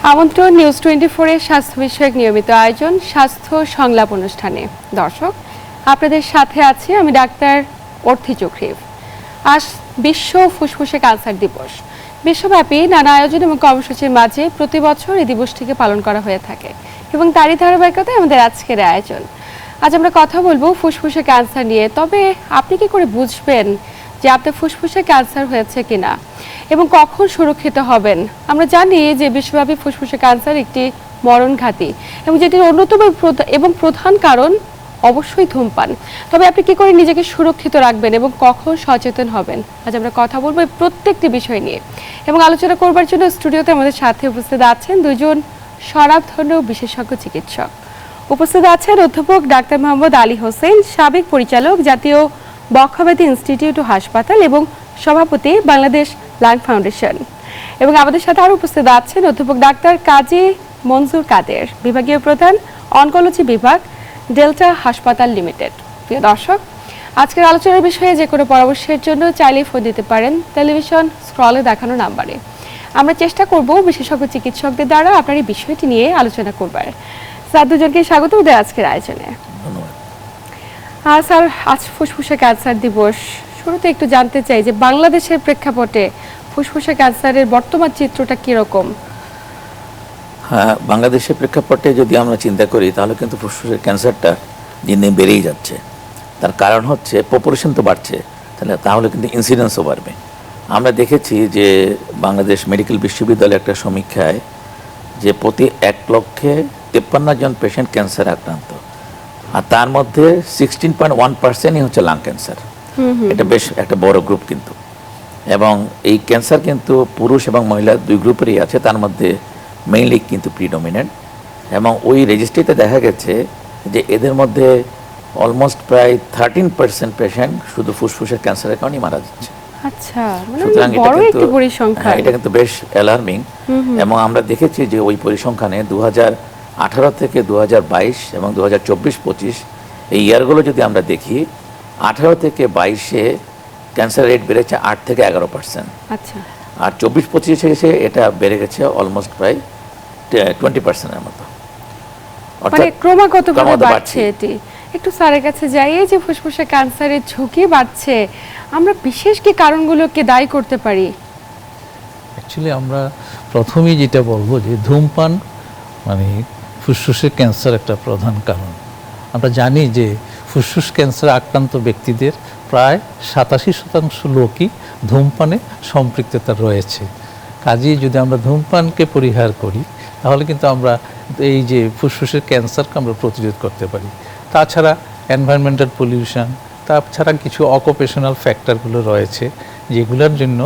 আমন্ত্রণ নিউজ 24 এর স্বাস্থ্য বিষয়ক নিয়মিত আয়োজন স্বাস্থ্য সংলাপ অনুষ্ঠানে। দর্শক, আপনাদের সাথে আছি আমি ডাক্তার অর্থি চক্রী। আজ বিশ্ব ফুসফুসে ক্যান্সার দিবস। বিশ্বব্যাপী নানা আয়োজন এবং কর্মসূচির মাঝে প্রতি বছর এই দিবসটিকে পালন করা হয়ে থাকে এবং তারই ধারাবাহিকতায় আমাদের আজকের আয়োজন। আজ আমরা কথা বলবো ফুসফুসে ক্যান্সার নিয়ে। তবে আপনি কি করে বুঝবেন যে আপনার ফুসফুসে ক্যান্সার হয়েছে কিনা এবং কখন সুরক্ষিত হবেন? আমরা জানি যে বিশ্বব্যাপী ফুসফুসে ক্যান্সার একটি মরণঘাতী এবং যেটির অন্যতম এবং প্রধান কারণ অবশ্যই ধূমপান। তবে আপনি কি করে নিজেকে সুরক্ষিত রাখবেন এবং কখন সচেতন হবেন, আজ আমরা কথা বলবো এই প্রত্যেকটি বিষয় নিয়ে। এবং আলোচনা করবার জন্য স্টুডিওতে আমাদের সাথে উপস্থিত আছেন দুজন স্বনামধন্য বিশেষজ্ঞ চিকিৎসক। উপস্থিত আছেন অধ্যাপক ডাক্তার মোহাম্মদ আলী হোসেন, সাবেক পরিচালক জাতীয় বক্ষব্যাধি ইনস্টিটিউট ও হাসপাতাল এবং সভাপতি বাংলাদেশ লাং ফাউন্ডেশন। এবং আমাদের সাথে আরও উপস্থিত আছেন অধ্যাপক ডাক্তার কাজী মনজুর কাদের, বিভাগীয় প্রধান অনকোলজি বিভাগ, ডেল্টা হাসপাতাল লিমিটেড। প্রিয় দর্শক, আজকের আলোচনার বিষয়ে যে কোনো পরামর্শের জন্য চাইলেই ফোন দিতে পারেন টেলিভিশন স্ক্রলে দেখানো নাম্বারে। আমরা চেষ্টা করব বিশেষজ্ঞ চিকিৎসকদের দ্বারা আপনার এই বিষয়টি নিয়ে আলোচনা করবার। স্যার, দুজনকে স্বাগত আমাদের আজকের আয়োজনে। স্যার, আজ ফুসফুসে ক্যান্সার দিবস। শুরুতে একটু জানতে চাই যে বাংলাদেশের প্রেক্ষাপটে ফুসফুসে ক্যান্সারের বর্তমান চিত্রটা কিরকম? হ্যাঁ, বাংলাদেশের প্রেক্ষাপটে যদি আমরা চিন্তা করি তাহলে কিন্তু ফুসফুসের ক্যান্সারটা দিন দিন বেড়েই যাচ্ছে। তার কারণ হচ্ছে পপুলেশন তো বাড়ছে, তাহলে কিন্তু ইনসিডেন্সও বাড়বে। আমরা দেখেছি যে বাংলাদেশ মেডিকেল বিশ্ববিদ্যালয়ের একটা সমীক্ষায় যে প্রতি 1,53,000 জন পেশেন্ট ক্যান্সার আক্রান্ত, আর তার মধ্যে 16.1%ই হচ্ছে লাং ক্যান্সার। এটা বেশ একটা বড় গ্রুপ কিন্তু। এবং এই ক্যান্সার কিন্তু পুরুষ এবং মহিলা দুই গ্রুপেরই আছে, তার মধ্যে মেইনলি কিন্তু প্রিডমিনেন্ট। এবং ওই রেজিস্ট্রিতে দেখা গেছে যে এদের মধ্যে অলমোস্ট প্রায় 13% পেশেন্ট শুধু ফুসফুসের ক্যান্সারের কারণেই মারা যাচ্ছে। আচ্ছা, সুতরাং এটা কিন্তু বেশ অ্যালার্মিং। এবং আমরা দেখেছি যে ওই পরিসংখ্যানে 2018 থেকে 2022 এবং 2024-25 এই ইয়ারগুলো যদি আমরা দেখি, 18 থেকে 22-এ ক্যান্সার রেট বেড়েছে 8 থেকে 11%। আচ্ছা, আর 24-25-এ এসে এটা বেড়ে গেছে অলমোস্ট প্রায় 20%-এর মতো। মানে ক্রমাগত বাড়ছে এটি। একটু স্যারের কাছে যাই, এই যে ফুসফুসে ক্যান্সারের ঝুঁকি বাড়ছে, আমরা বিশেষ কি কারণগুলোকে দায়ী করতে পারি? অ্যাকচুয়ালি আমরা প্রথমেই যেটা বলবো যে ধূমপান মানে ফুসফুসের ক্যান্সার একটা প্রধান কারণ। আমরা জানি যে ফুসফুস ক্যান্সার আক্রান্ত ব্যক্তিদের প্রায় 87% লোকই ধূমপানে সম্পৃক্ততা রয়েছে। কাজেই যদি আমরা ধূমপানকে পরিহার করি তাহলে কিন্তু আমরা এই যে ফুসফুসের ক্যান্সারকে আমরা প্রতিরোধ করতে পারি। তাছাড়া এনভায়রনমেন্টাল পলিউশন, তাছাড়া কিছু অকুপেশনাল ফ্যাক্টরগুলো রয়েছে যেগুলোর জন্য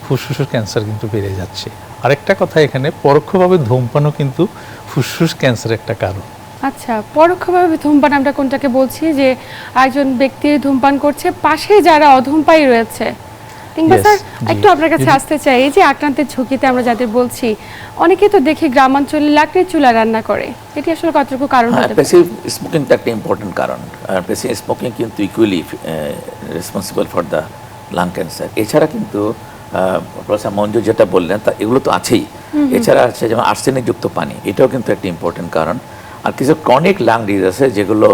ফুসফুসের ক্যান্সার কিন্তু বেড়ে যাচ্ছে। আরেকটা কথা, এখানে পরোক্ষভাবে ধূমপানও কিন্তু ফুসফুস ক্যান্সারের একটা কারণ। আচ্ছা, পরোক্ষভাবে ধূমপান আমরা কোনটাকে বলছি? যে একজন ব্যক্তি ধূমপান করছে, পাশে যারা অধূমপায়ী রয়েছে। কিংবা স্যার, একটু আপনার কাছে আসতে চাই, এই যে আক্রান্তের ঝুঁকিতে আমরা যাদের বলছি, অনেকেই তো দেখি গ্রামাঞ্চলে লাকড়ির চুলা রান্না করে, এটি আসলে কতটুকু কারণ হতে পারে? প্যাসিভ স্মোকিংটা একটা ইম্পর্টেন্ট কারণ। প্যাসিভ স্মোকিং কিন্তু equally responsible for the lung cancer. এছাড়া কিন্তু প্রফেসর মঞ্জু যেটা বললেন তা এগুলো তো আছেই। এছাড়া আছে যেমন আর্সেনিকযুক্ত পানি, এটাও কিন্তু একটা ইম্পর্টেন্ট কারণ। আর কিছু ক্রনিক লাং ডিজিজ আছে যেগুলো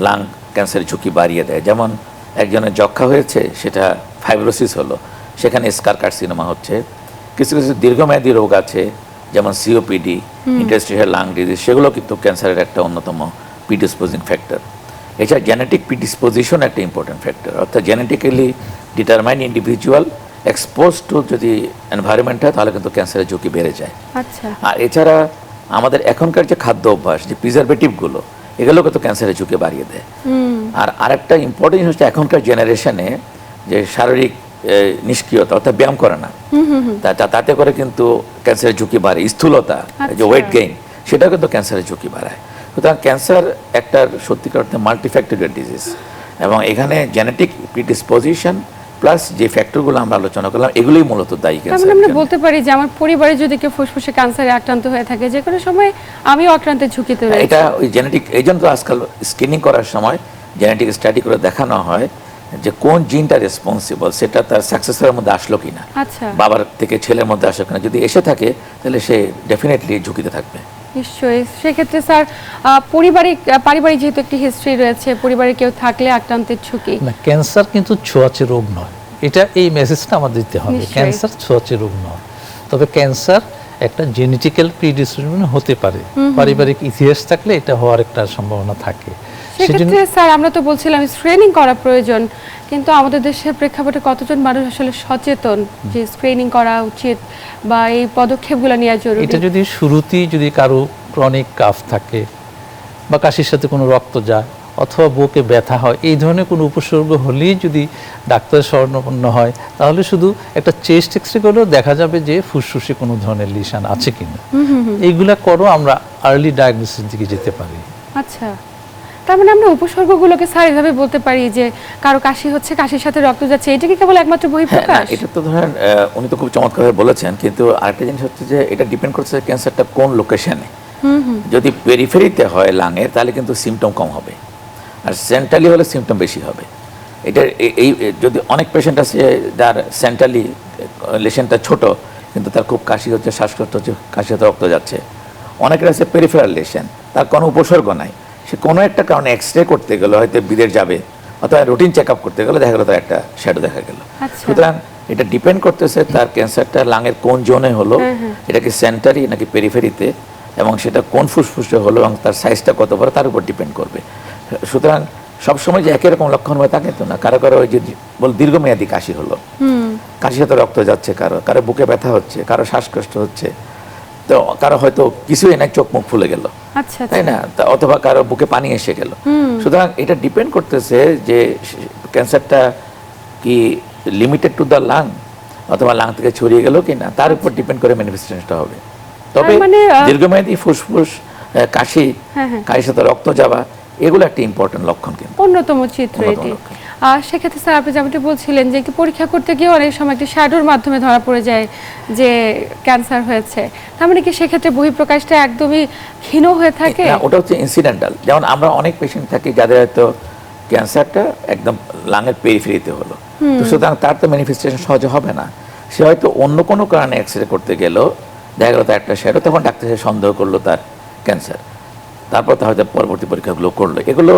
লাং ক্যান্সারের ঝুঁকি বাড়িয়ে দেয়। যেমন একজনের যক্ষা হয়েছে, সেটা ফাইব্রোসিস হলো, সেখানে স্কার কার্সিনোমা হচ্ছে। কিছু কিছু দীর্ঘমেয়াদী রোগ আছে যেমন সিওপিডি, ইন্টারস্টিশিয়াল লাং ডিজিজ, সেগুলো কিন্তু ক্যান্সারের একটা অন্যতম প্রিডিসপোজিং ফ্যাক্টর। এছাড়া জেনেটিক প্রিডিসপোজিশন একটা ইম্পর্টেন্ট ফ্যাক্টর, অর্থাৎ genetically determine individual expose to যদি এনভায়রনমেন্ট হয় তাহলে কিন্তু ক্যান্সারের ঝুঁকি বেড়ে যায়। আচ্ছা, আর এছাড়া আমাদের এখনকার যে খাদ্য অভ্যাস, যে প্রিজারভেটিভগুলো, এগুলো কিন্তু ক্যান্সারের ঝুঁকি বাড়িয়ে দেয়। আর আরেকটা ইম্পর্টেন্ট জিনিস হচ্ছে এখনকার জেনারেশনে যে শারীরিক নিষ্ক্রিয়তা, অর্থাৎ ব্যায়াম করে না, তাতে করে কিন্তু ক্যান্সারের ঝুঁকি বাড়ে। স্থূলতা, যে ওয়েট গেইন, সেটাও কিন্তু ক্যান্সারের ঝুঁকি বাড়ায়। সুতরাং ক্যান্সার একটা সত্যিকার অর্থে মাল্টিফ্যাক্টরিয়াল ডিজিজ, এবং এখানে জেনেটিক প্রিডিসপোজিশন প্লাস যে ফ্যাক্টরগুলো আমরা আলোচনা করলাম, এগুলোই মূলত দায়ী ক্যান্সার। আমরা বলতে পারি যে আমার পরিবারে যদি কেউ ফুসফুসে ক্যান্সারে আক্রান্ত হয়ে থাকে, যে কোনো সময় আমিও আক্রান্তের ঝুঁকিতে রয়েছি। এটা ওই জেনেটিক, এই জন্য তো আজকাল স্ক্রিনিং করার সময় জেনেটিক স্টাডি করে দেখানো হয় যে কোন জিনটা রেসপন্সিবল সেটা তার সাকসেসরের মধ্যে আসলো কিনা, আচ্ছা, বাবার থেকে ছেলের মধ্যে আসলো কিনা। যদি এসে থাকে তাহলে সে ডেফিনেটলি ঝুঁকিতে থাকবে। নিশ্চয়ই। সেক্ষেত্রে স্যার পারিবারিক যেহেতু একটি হিস্ট্রি রয়েছে, পরিবারে কেউ থাকলে আক্রান্তের ঝুঁকি। না, ক্যান্সার কিন্তু ছোঁয়াচে রোগ নয়, এটা এই মেসেজটা আমাদের দিতে হবে। নিশ্চয়ই। ক্যান্সার ছোঁয়াচে রোগ নয়, তবে ক্যান্সার একটা জেনেটিক্যাল প্রিডিসপোজিশন হতে পারে, পারিবারিক ইতিহাস থাকলে এটা হওয়ার একটা সম্ভাবনা থাকে। সেক্ষেত্রে স্যার আমরা তো বলছিলাম স্ক্রিনিং করা প্রয়োজন, কিন্তু আমাদের দেশের প্রেক্ষাপটে কতজন মানুষ আসলে সচেতন যে স্ক্রিনিং করা উচিত বা এই পদক্ষেপগুলো নেওয়া জরুরি? এটা যদি শুরুতেই যদি কারো ক্রনিক কাফ থাকে বা কাশির সাথে কোনো রক্ত যায় অথবা বুকে ব্যথা হয়, এই ধরনের কোনো উপসর্গ হলেই যদি ডাক্তারের শরণাপন্ন হয়, তাহলে শুধু একটা চেস্ট এক্সরে করলেও দেখা যাবে যে ফুসফুসে কোনো ধরনের লিশন আছে কিনা। এইগুলা করো আমরা আর্লি ডায়াগনোসিস দিকে যেতে পারি। আচ্ছা, তার মানে আমরা উপসর্গগুলোকে স্যার এভাবে বলতে পারি যে কারো কাশি হচ্ছে, কাশির সাথে রক্ত যাচ্ছে, এটা কি কেবল একমাত্র হ্যাঁ, বহিঃপ্রকাশ? এটা তো ধরেন উনি তো খুব চমৎকারভাবে বলেছেন, কিন্তু আরেকটা জিনিস হচ্ছে যে এটা ডিপেন্ড করছে ক্যান্সারটা কোন লোকেশনে। যদি পেরিফেরিতে হয় লাঙের তাহলে কিন্তু সিমটম কম হবে, আর সেন্ট্রালি হলে সিমটম বেশি হবে। এটা এই যদি অনেক পেশেন্ট আছে যার সেন্ট্রালি লেশনটা ছোট কিন্তু তার খুব কাশি হচ্ছে, শ্বাসকষ্ট হচ্ছে, কাশি হতে রক্ত যাচ্ছে। অনেকের আছে পেরিফেরাল লেশন, তার কোনো উপসর্গ নাই, সে কোনো একটা কারণে এক্সরে করতে গেলে হয়তো বিদেশ যাবে অথবা রুটিন চেক আপ করতে গেলে দেখা গেলো তার একটা শ্যাডো দেখা গেল। আচ্ছা। সুতরাং এটা ডিপেন্ড করতেছে তার ক্যান্সারটা লাঙের কোন জোনে হলো, এটা কি সেন্টারি নাকি পেরিফেরিতে, এবং সেটা কোন ফুসফুসে হলো এবং তার সাইজটা কত বড় তার উপর ডিপেন্ড করবে। সুতরাং সবসময় যে একই রকম লক্ষণ হয় তা কিন্তু না। কারো কারো ওই যে দীর্ঘমেয়াদী কাশি হলো, কাশি সাথে রক্ত যাচ্ছে, কারো কারো বুকে ব্যথা হচ্ছে, কারো শ্বাসকষ্ট হচ্ছে, তো কারো হয়তো কিছুই না, চোখ মুখ ফুলে গেল, আচ্ছা, তাই না, অথবা কারো বুকে পানি এসে গেল। সুতরাং এটা ডিপেন্ড করতেছে যে ক্যান্সারটা কি লিমিটেড টু দ্য লাং অথবা লাং থেকে ছড়িয়ে গেল কিনা, তার উপর ডিপেন্ড করে ম্যানিফেস্টেশনটা হবে। তবে মানে, দীর্ঘমেয়াদী ফুসফুস কাশি, কাশির সাথে রক্ত যাওয়া, এগুলো একটা ইম্পর্টেন্ট লক্ষণ, কিন্তু অন্যতম চিত্র অন্যতম এটি। লক্ষণ। আর সেক্ষেত্রে স্যার আপনি যেমনটি বলছিলেন যে একটি পরীক্ষা করতে গিয়ে অনেক সময় একটি শ্যাডোর মাধ্যমে ধরা পড়ে যায় যে ক্যান্সার হয়েছে, তার মানে কি সেক্ষেত্রে বহিঃপ্রকাশটা একদমই ক্ষীণ হয়ে থাকে? না, ওটা হচ্ছে ইনসিডেন্টাল। যেমন আমরা অনেক পেশেন্ট থাকি যাদের হয়তো ক্যান্সারটা একদম লাঙের পেরিফেরিতে হলো, তো সুতরাং তার তো ম্যানিফেস্টেশন সহজে হবে না। সে হয়তো অন্য কোনো কারণে এক্সরে করতে গেল, দেখা গেলো তার একটা শ্যাডো, তখন ডাক্তার সে সন্দেহ করলো তার ক্যান্সার, তারপর তা হয়তো পরবর্তী পরীক্ষাগুলো করলো। এগুলো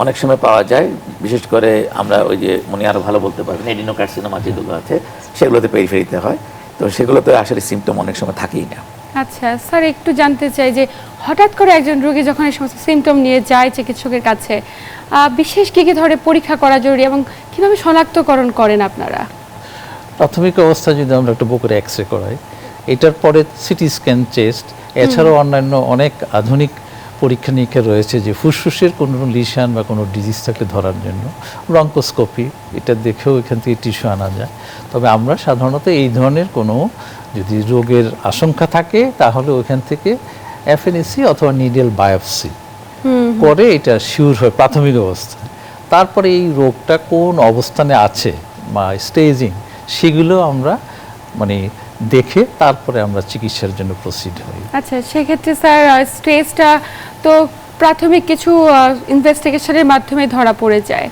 অনেক সময় পাওয়া যায়, বিশেষ করে আমরা ওই যে উনি আরও ভালো বলতে পারবেন, এডিনোকার্সিনোমা যেগুলো আছে সেগুলোতে পেরিফেরিতে হয়, তো সেগুলোতে আসলে সিমটম অনেক সময় থাকেই না। আচ্ছা স্যার, একটু জানতে চাই যে হঠাৎ করে একজন রোগী যখন এই সমস্ত সিমটম নিয়ে যায় চিকিৎসকের কাছে, বিশেষ কী কী ধরনের পরীক্ষা করা জরুরি এবং কিভাবে শনাক্তকরণ করেন আপনারা? প্রাথমিক অবস্থায় যদি আমরা একটা বুকের এক্সরে করাই, এটার পরে সিটি স্ক্যান, চেস্ট, এছাড়াও অন্যান্য অনেক আধুনিক পরীক্ষা নিরীক্ষা রয়েছে যে ফুসফুসের কোনো লিশন বা কোনো ডিজিজ থাকলে ধরার জন্য ব্রঙ্কোস্কোপি, এটা দেখেও এখান থেকে টিস্যু আনা যায়। তবে আমরা সাধারণত এই ধরনের কোনো যদি রোগের আশঙ্কা থাকে তাহলে ওইখান থেকে এফএনএসি অথবা নিডেল বায়োপসি করে এটা শিওর হয় প্রাথমিক অবস্থায়। তারপরে এই রোগটা কোন অবস্থানে আছে বা স্টেজিং, সেগুলো আমরা মানে দেখে তারপরে আমরা চিকিৎসার জন্য প্রসিড হই। আচ্ছা, সেক্ষেত্রে স্যার স্টেজটা তো প্রাথমিক কিছু ইনভেস্টিগেশনের মাধ্যমে ধরা পড়ে যায়,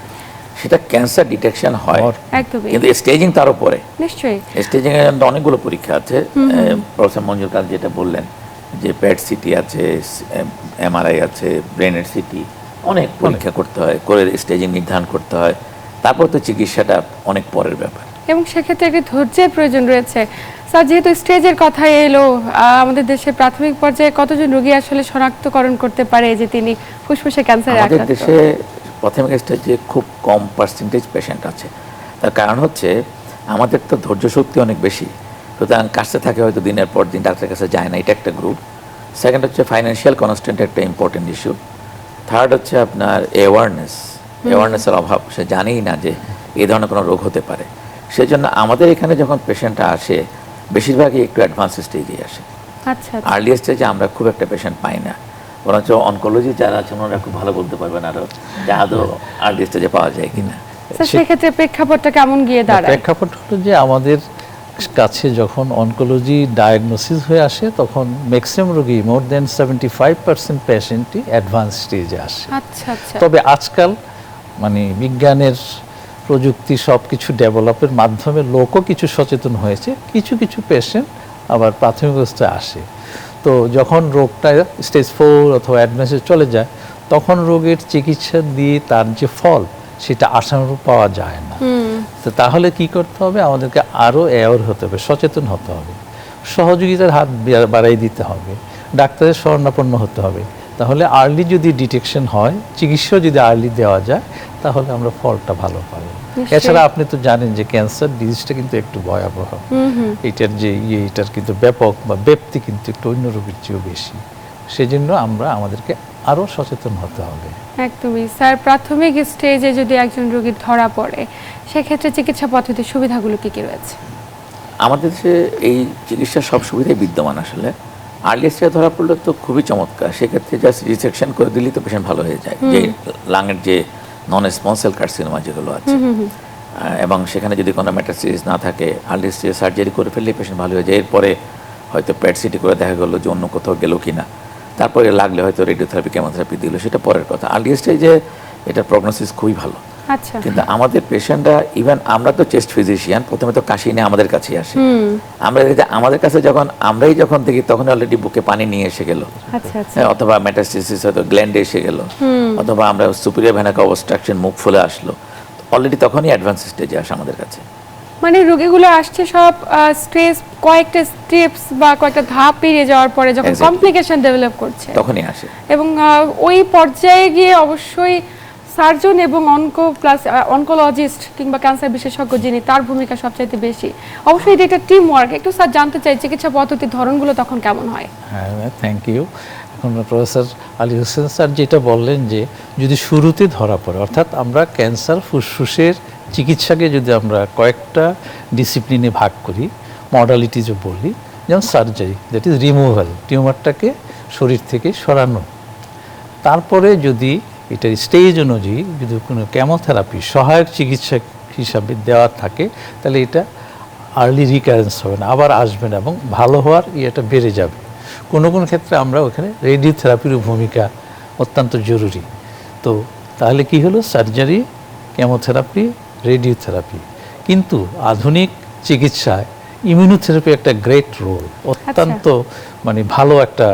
সেটা ক্যান্সার ডিটেকশন হয় একদমই, কিন্তু স্টেজিং তার উপরে। নিশ্চয়ই স্টেজিং এর জন্য অনেকগুলো পরীক্ষা আছে। প্রফেসর মঞ্জুর কাজ যেটা বললেন যে পেট সিটি আছে, এমআরআই আছে, ব্রেনের সিটি, অনেক পরীক্ষা করতে হয়, করে স্টেজিং নির্ধারণ করতে হয়, তারপর তো চিকিৎসাটা অনেক পরের ব্যাপার। এবং সেক্ষেত্রে একটি ধৈর্যের প্রয়োজন রয়েছে। স্যার, যেহেতু স্টেজের কথা এলো, আমাদের দেশে প্রাথমিক পর্যায়ে কতজন রোগী আসলে শনাক্তকরণ করতে পারে যে তিনি ফুসফুসে ক্যান্সারে আমাদের আক্রান্ত? দেশে প্রাথমিক স্টেজে খুব কম পার্সেন্টেজ পেশেন্ট আছে। তার কারণ হচ্ছে আমাদের তো ধৈর্য শক্তি অনেক বেশি, সুতরাং কাছে থাকে হয়তো দিনের পর দিন, ডাক্তারের কাছে যায় না, এটা একটা গ্রুপ। সেকেন্ড হচ্ছে ফাইন্যান্সিয়াল কনস্ট্যান্ট, একটা ইম্পর্টেন্ট ইস্যু। থার্ড হচ্ছে আপনার অ্যাওয়ারনেসের অভাব, সে জানেই না যে এই ধরনের কোনো রোগ হতে পারে। সেই জন্য আমাদের এখানে যখন পেশেন্টটা আসে বেশিরভাগই একটু অ্যাডভান্স স্টেজে আসে। আচ্ছা, আর্লি স্টেজে আমরা খুব একটা পেশেন্ট পাই না, বরঞ্চ অনকোলজি যারা আছেন ওনারা খুব ভালো বলতে পারবেন আরও যে আদৌ আর্লি স্টেজে পাওয়া যায় কিনা। স্যার, সেক্ষেত্রে প্রেক্ষাপটটা কেমন গিয়ে দাঁড়ায়? প্রেক্ষাপট হলো যে আমাদের কাছে যখন অনকোলজি ডায়াগনোসিস হয়ে আসে তখন ম্যাক্সিমাম রোগী, মোর দেন 75% পেশেন্টই অ্যাডভান্স স্টেজে আসে। আচ্ছা আচ্ছা, তবে আজকাল মানে বিজ্ঞানের প্রযুক্তি সব কিছু ডেভেলপের মাধ্যমে লোকও কিছু সচেতন হয়েছে, কিছু কিছু পেশেন্ট আবার প্রাথমিক অবস্থায় আসে। তো যখন রোগটা স্টেজ 4 অথবা অ্যাডভান্সে চলে যায়, তখন রোগের চিকিৎসা দিয়ে তার যে ফল সেটা আশানুরূপ পাওয়া যায় না। তো তাহলে কি করতে হবে, আমাদেরকে আরও অ্যাওয়ার হতে হবে, সচেতন হতে হবে, সহযোগিতার হাত বাড়াই দিতে হবে, ডাক্তারের শরণাপন্ন হতে হবে। তাহলে আর্লি যদি ডিটেকশন হয়, চিকিৎসা যদি আর্লি দেওয়া যায়, তাহলে আমরা ফলটা ভালো পাবো। এছাড়া আপনি তো জানেন যে ক্যান্সার ডিজিজটা কিন্তু একটু ভয়াবহ, এটার যে এটার কিন্তু ব্যাপক বা ব্যাপ্তি কিন্তু একটু অন্য রোগের চেয়েও বেশি। সেজন্য আমাদেরকে আরও সচেতন হতে হবে। একদমই স্যার, প্রাথমিক স্টেজে যদি একজন রোগীর ধরা পড়ে, সেক্ষেত্রে চিকিৎসা পদ্ধতির সুবিধাগুলো কি কি রয়েছে? আমাদের দেশে এই চিকিৎসার সব সুবিধাই বিদ্যমান। আসলে আর্লি স্টেজে ধরা পড়লে তো খুবই চমৎকার, সেক্ষেত্রে জাস্ট রিসেকশন করে দিলেই তো পেশেন্ট ভালো হয়ে যায়। যে লাঙের যে নন স্মল সেল কার্সিনোমা যেগুলো আছে, এবং সেখানে যদি কোনো মেটাস্টেজ না থাকে, আর্লি স্টেজে সার্জারি করে ফেললেই পেশেন্ট ভালো হয়ে যায়। এরপরে হয়তো পেট সিটি করে দেখা গেলো যে অন্য কোথাও গেলো কি না, তারপরে লাগলে হয়তো রেডিওথেরাপি কেমোথেরাপি দিল, সেটা পরের কথা। আর্লি স্টেজে এটা প্রগনোসিস খুবই ভালো। আচ্ছা। কিন্তু আমাদের পেশেন্টরা, ইভেন আমরা তো চেস্ট ফিজিশিয়ান, প্রথমে তো কাশি নিয়ে আমাদের কাছেই আসে। আমরা আমাদের কাছে আমরাই যখন দেখি, তখন অলরেডি বুকে পানি নিয়ে এসে গেল, অথবা মেটাস্টেসিস হয়তো গ্ল্যান্ডে এসে গেল, অথবা আমরা সুপিরিয়র ভেনাস অবস্ট্রাকশন, মুখ ফুলে আসলো, অলরেডি তখনই অ্যাডভান্স স্টেজে আসে আমাদের কাছে। মানে রোগীগুলো আসছে সব স্টেজ, কয়েকটা স্টেপস বা কয়েকটা ধাপ পেরিয়ে যাওয়ার পরে যখন কমপ্লিকেশন ডেভেলপ করছে তখনই আসে, এবং ওই পর্যায়ে গিয়ে অবশ্যই সার্জন এবং অনকোলজিস্ট কিংবা ক্যান্সার বিশেষজ্ঞ যিনি, তার ভূমিকা সবচাইতে বেশি। অবশ্যই এটা একটা টিম ওয়ার্ক। একটু স্যার জানতে চাই, চিকিৎসা পদ্ধতির ধরনগুলো তখন কেমন হয়? হ্যাঁ, থ্যাংক ইউ। এখন প্রফেসর আলী হোসেন স্যার যেটা বললেন, যে যদি শুরুতে ধরা পড়ে, অর্থাৎ আমরা ক্যান্সার ফুসফুসের চিকিৎসাকে যদি আমরা কয়েকটা ডিসিপ্লিনে ভাগ করি, মডালিটিজও বলি, যেমন সার্জারি, দ্যাট ইজ রিমুভাল, টিউমারটাকে শরীর থেকে সরানো। তারপরে যদি এটার স্টেজ অনুযায়ী যদি কোনো কেমোথেরাপি সহায়ক চিকিৎসা হিসাবে দেওয়া থাকে, তাহলে এটা আর্লি রিকারেন্স হবে না, আবার আসবে না, এবং ভালো হওয়ার ইয়েটা বেড়ে যাবে। কোনো কোনো ক্ষেত্রে আমরা ওখানে রেডিওথেরাপিরও ভূমিকা অত্যন্ত জরুরি। তো তাহলে কি হলো, সার্জারি, কেমোথেরাপি, রেডিওথেরাপি। কিন্তু আধুনিক চিকিৎসায় ইমিউনোথেরাপি একটা গ্রেট রোল, অত্যন্ত মানে ভালো একটা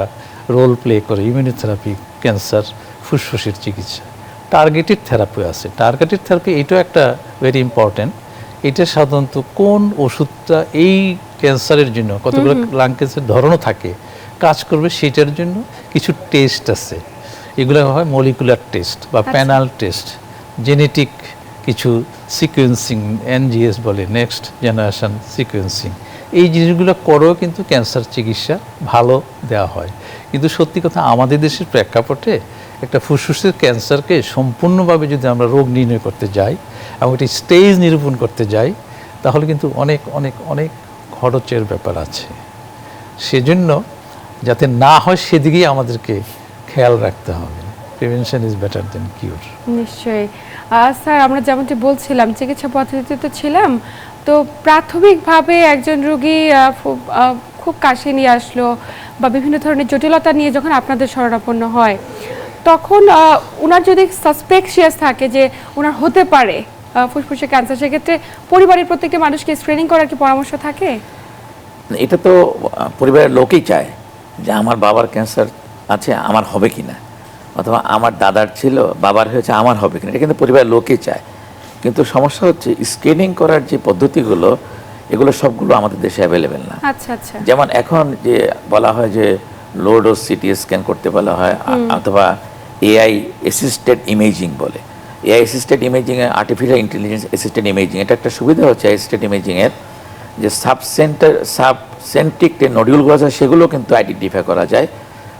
রোল প্লে করে ইমিউনোথেরাপি ক্যান্সার ফুসফুসের চিকিৎসা। টার্গেটেড থেরাপি আছে, টার্গেটেড থেরাপি এটাও একটা ভেরি ইম্পর্ট্যান্ট। এটা সাধারণত কোন ওষুধটা এই ক্যান্সারের জন্য, কতগুলো লাং ক্যান্সার ধরনও থাকে, কাজ করবে, সেটার জন্য কিছু টেস্ট আছে। এগুলো হয় মলিকুলার টেস্ট বা প্যানাল টেস্ট, জেনেটিক কিছু সিকোয়েন্সিং, এনজিএস বলে, নেক্সট জেনারেশন সিকোয়েন্সিং। এই জিনিসগুলো করেও কিন্তু ক্যান্সার চিকিৎসা ভালো দেওয়া হয়। কিন্তু সত্যি কথা, আমাদের দেশের প্রেক্ষাপটে একটা ফুসফুসের ক্যান্সারকে সম্পূর্ণভাবে যদি আমরা রোগ নির্ণয় করতে যাই এবং একটি স্টেজ নিরূপণ করতে যাই, তাহলে কিন্তু অনেক অনেক অনেক খরচের ব্যাপার আছে। সেজন্য যাতে না হয় সেদিকেই আমাদেরকে খেয়াল রাখতে হবে। Prevention is better than cure. নিশ্চয়ই স্যার, আমরা যেমনটি বলছিলাম চিকিৎসা পদ্ধতিতে তো ছিলাম, তো প্রাথমিকভাবে একজন রোগী খুব কাশি নিয়ে আসলো বা বিভিন্ন ধরনের জটিলতা নিয়ে যখন আপনাদের শরণাপন্ন হয়, তখন ওনার যদি সাসপেকশিয়াস থাকে যে ওনার হতে পারে ফুসফুসে ক্যান্সার, সেক্ষেত্রে পরিবারের প্রত্যেকটা মানুষকে স্ক্রিনিং করার কি পরামর্শ থাকে? এটা তো পরিবারের লোকই চায় যে আমার বাবার ক্যান্সার আছে, আমার হবে কিনা, অথবা আমার দাদার ছিল, বাবার হয়েছে, আমার হবে কিনা, এটা কিন্তু পরিবারের লোকই চায়। কিন্তু সমস্যা হচ্ছে স্ক্রিনিং করার যে পদ্ধতিগুলো, এগুলো সবগুলো আমাদের দেশে অ্যাভেলেবেল না। আচ্ছা আচ্ছা। যেমন এখন যে বলা হয় যে লো ডোজ সিটি স্ক্যান করতে বলা হয়, অথবা এআই অ্যাসিস্টেড ইমেজিং বলে। এআই অ্যাসিস্টেড ইমেজিংয়ে, আর্টিফিশিয়াল ইন্টেলিজেন্স অ্যাসিস্টেড ইমেজিং, এটা একটা সুবিধা হচ্ছে অ্যাসিস্টেড ইমেজিংয়ের, যে সাবসেন্ট্রিক যে নডিউলগুলো আছে সেগুলো কিন্তু আইডেন্টিফাই করা যায়,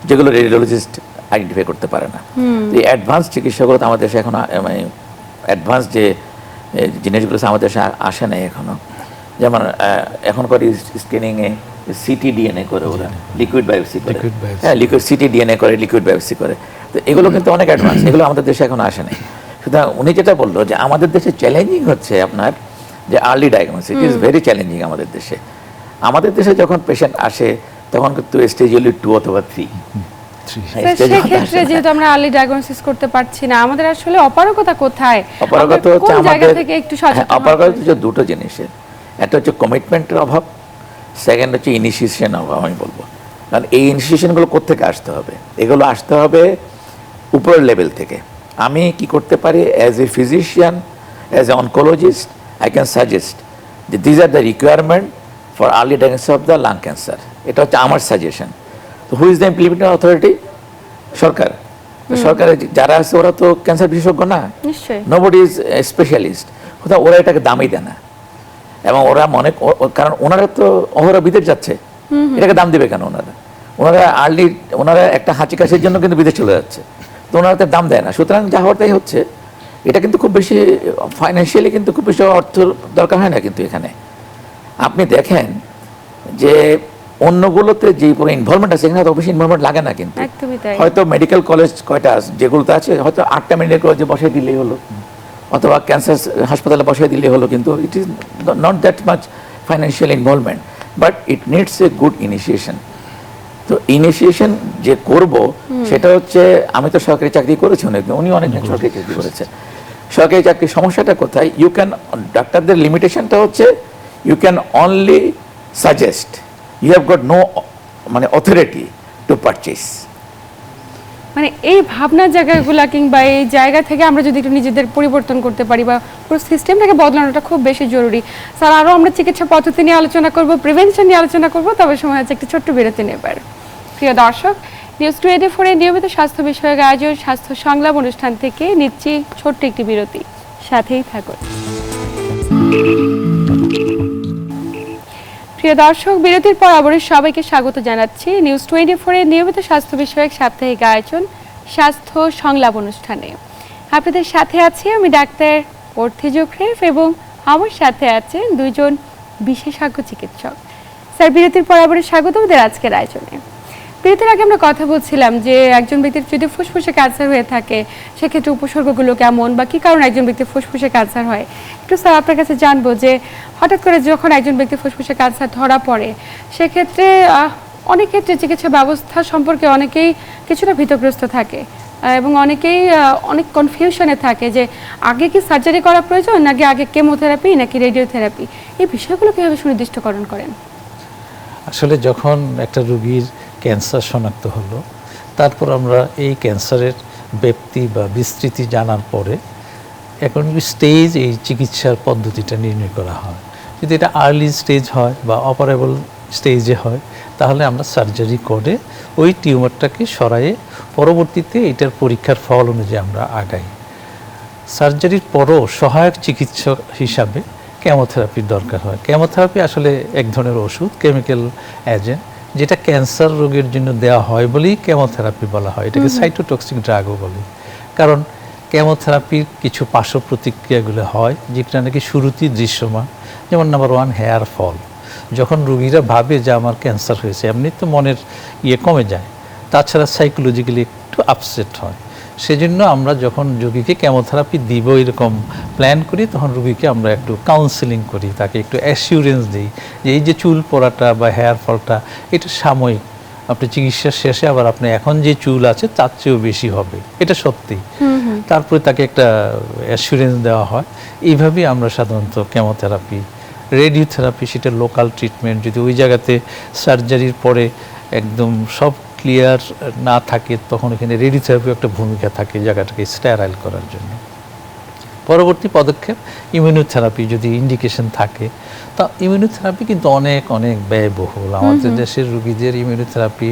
যেগুলো রেডিওলজিস্ট আইডেন্টিফাই করতে পারে না। এই অ্যাডভান্স চিকিৎসাগুলো তো আমাদের দেশে এখন, মানে অ্যাডভান্স যে জিনিসগুলো আমাদের দেশে আসে নাই এখনো। যেমন এখনকার স্ক্রিনিংয়ে সিটিডিএনএ করে, ওরা লিকুইড বায়োপসি করে, হ্যাঁ, লিকুইড সিটিডিএনএ করে, লিকুইড বায়োপসি করে। তো এগুলো কিন্তু অনেক অ্যাডভান্স, এগুলো আমাদের দেশে এখন আসে নাই। সুতরাং উনি যেটা বললো যে আমাদের দেশে চ্যালেঞ্জিং হচ্ছে আপনার যে early diagnosis, it is very challenging আমাদের দেশে। আমাদের দেশে যখন পেশেন্ট আসে তখন কিন্তু স্টেজ হলো 2 অথবা 3, স্যার, সেক্ষেত্রে যেহেতু আমরা আর্লি ডায়াগনোসিস করতে পারছি না, আমাদের আসলে অপারগতা কোথায়? অপারগতা আমরা হচ্ছে কোন জায়গা আমাদের, থেকে একটু সচেতন হতে অপারগতা হবে? হচ্ছে দুটো জিনিসের, একটা হচ্ছে কমিটমেন্টের অভাব, সেকেন্ড হচ্ছে ইনিশিয়েশন অভাব আমি বলবো। কারণ এই ইনিশিয়েশনগুলো কোত্থেকে আসতে হবে? এগুলো আসতে হবে উপরের লেভেল থেকে। আমি কি করতে পারি as a physician, as a oncologist, I can suggest যে these are the requirement for early diagnosis of the lung cancer. এটা হচ্ছে আমার সাজেশন। তো who is the implementing authority? সরকার। তো সরকারের যারা আছে ওরা তো ক্যান্সার বিশেষজ্ঞ না, নিশ্চয়ই। Nobody is specialist. কোথাও ওরা এটাকে দামই দেয় না, এবং ওরা মনে, কারণ ওনারা তো অহরা বিদেশ যাচ্ছে, এটাকে দাম দেবে কেন ওনারা? ওনারা একটা হাঁচি কাশির জন্য কিন্তু বিদেশ চলে যাচ্ছে, তো ওনারা তো দাম দেয় না। সুতরাং যা হওয়ার তাই হচ্ছে। এটা কিন্তু খুব বেশি ফাইন্যান্সিয়ালি কিন্তু খুব বেশি অর্থ দরকার হয় না। কিন্তু এখানে আপনি দেখেন যে অন্যগুলোতে যে পুরো ইনভলভমেন্ট আছে, এখানে তো বেশি ইনভলভমেন্ট লাগে না। কিন্তু একদমই তাই। হয়তো মেডিকেল কলেজ কয়টা যেগুলোতে আছে, হয়তো 8টা মেডিকেল কলেজে বসাই দিলেই হলো, অথবা ক্যান্সার হাসপাতালে বসাই দিলেই হলো। কিন্তু it is not that much financial involvement, but it needs a good initiation. তো ইনিশিয়েশন যে করব সেটা হচ্ছে, আমি তো সরকারি চাকরি করেছি অনেক, উনি অনেকজন সরকারি চাকরি করেছে। সরকারি চাকরির সমস্যাটা কোথায়? ইউ ক্যান, ডাক্তারদের লিমিটেশনটা হচ্ছে you can only suggest, you have got no মানে অথরিটি টু পারচেস। মানে এই ভাবনার জায়গাগুলা কিংবা এই জায়গা থেকে আমরা যদি একটু নিজেদের পরিবর্তন করতে পারি বা পুরো সিস্টেমটাকে বদলানোটা খুব বেশি জরুরি। স্যার, আরও আমরা চিকিৎসা পদ্ধতি নিয়ে আলোচনা করব, প্রিভেনশন নিয়ে আলোচনা করব, তবে সময় হচ্ছে একটি ছোট্ট বিরতি নেবার। প্রিয় দর্শক, নিউজ 24 এর নিয়মিত স্বাস্থ্য বিষয়ক আয়োজন স্বাস্থ্য সংলাপ অনুষ্ঠান থেকে নিচ্ছি ছোট্ট একটি বিরতি, সাথেই থাকুন। প্রিয় দর্শক, বিরতির পর আবারও সবাইকে স্বাগত জানাচ্ছি নিউজ 24 এর নিয়মিত স্বাস্থ্য বিষয়ক সাপ্তাহিক আয়োজন স্বাস্থ্য সংলাপ অনুষ্ঠানে। আপনাদের সাথে আছি আমি ডাক্তার অর্থি জোখরেফ, এবং আমার সাথে আছেন দুইজন বিশেষজ্ঞ চিকিৎসক। স্যার, বিরতির পর আবারও স্বাগত আমাদের আজকের আয়োজনে। বিরতির আগে আমরা কথা বলছিলাম যে একজন ব্যক্তির যদি ফুসফুসে ক্যান্সার হয়ে থাকে সেক্ষেত্রে উপসর্গগুলো কেমন বা কী কারণে একজন ব্যক্তির ফুসফুসে ক্যান্সার হয়। একটু স্যার আপনার কাছে জানবো যে হঠাৎ করে যখন একজন ব্যক্তির ফুসফুসে ক্যান্সার ধরা পড়ে সেক্ষেত্রে অনেক ক্ষেত্রে চিকিৎসা ব্যবস্থা সম্পর্কে অনেকেই কিছুটা ভীতগ্রস্ত থাকে এবং অনেকেই অনেক কনফিউশনে থাকে যে আগে কি সার্জারি করা প্রয়োজন, নাকি আগে কেমোথেরাপি নাকি রেডিওথেরাপি, এই বিষয়গুলো কীভাবে সুনির্দিষ্টকরণ করেন? আসলে যখন একটা রোগীর ক্যান্সার শনাক্ত হলো, তারপর আমরা এই ক্যান্সারের ব্যাপ্তি বা বিস্তৃতি জানার পরে এখন স্টেজ এই চিকিৎসার পদ্ধতিটা নির্ণয় করা হয়। যদি এটা আর্লি স্টেজ হয় বা অপারেবল স্টেজে হয় তাহলে আমরা সার্জারি করে ওই টিউমারটাকে সরায়ে পরবর্তীতে এটার পরীক্ষার ফল অনুযায়ী আমরা আগাই। সার্জারির পরও সহায়ক চিকিৎসা হিসাবে কেমোথেরাপির দরকার হয়। কেমোথেরাপি আসলে এক ধরনের ওষুধ, কেমিক্যাল এজেন্ট, যেটা ক্যান্সার রোগের জন্য দেওয়া হয় বলেই কেমোথেরাপি বলা হয়। এটাকে সাইটোটক্সিক ড্রাগও বলে। কারণ কেমোথেরাপির কিছু পার্শ্ব প্রতিক্রিয়াগুলো হয় যেটা নাকি শুরুতেই দৃশ্যমান। যেমন নাম্বার 1, হেয়ার ফল। যখন রোগীরা ভাবে যে আমার ক্যান্সার হয়েছে, এমনি তো মনের কমে যায়, তাছাড়া সাইকোলজিক্যালি একটু আপসেট হয়। সেজন্য আমরা যখন রোগীকে কেমোথেরাপি দিব এরকম প্ল্যান করি, তখন রোগীকে আমরা একটু কাউন্সেলিং করি, তাকে একটু অ্যাসিউরেন্স দিই যে এই যে চুল পড়াটা বা হেয়ার ফলটা এটা সাময়িক, আপনি চিকিৎসা শেষে আবার আপনি এখন যে চুল আছে তার চেয়েও বেশি হবে, এটা সত্যি। তারপরে তাকে একটা অ্যাসিউরেন্স দেওয়া হয়। এইভাবেই আমরা সাধারণত কেমোথেরাপি, রেডিওথেরাপি সেটা লোকাল ট্রিটমেন্ট, যদি ওই জায়গাতে সার্জারির পরে একদম সব ক্লিয়ার না থাকে তখন এখানে রেডিওথেরাপির একটা ভূমিকা থাকে জায়গাটাকে স্টেরাইল করার জন্য। পরবর্তী পদক্ষেপ ইমিউনোথেরাপি যদি ইন্ডিকেশন থাকে। তা ইমিউনোথেরাপি কিন্তু অনেক অনেক ব্যয়বহুল। আমাদের দেশের রোগীদের ইমিউনোথেরাপি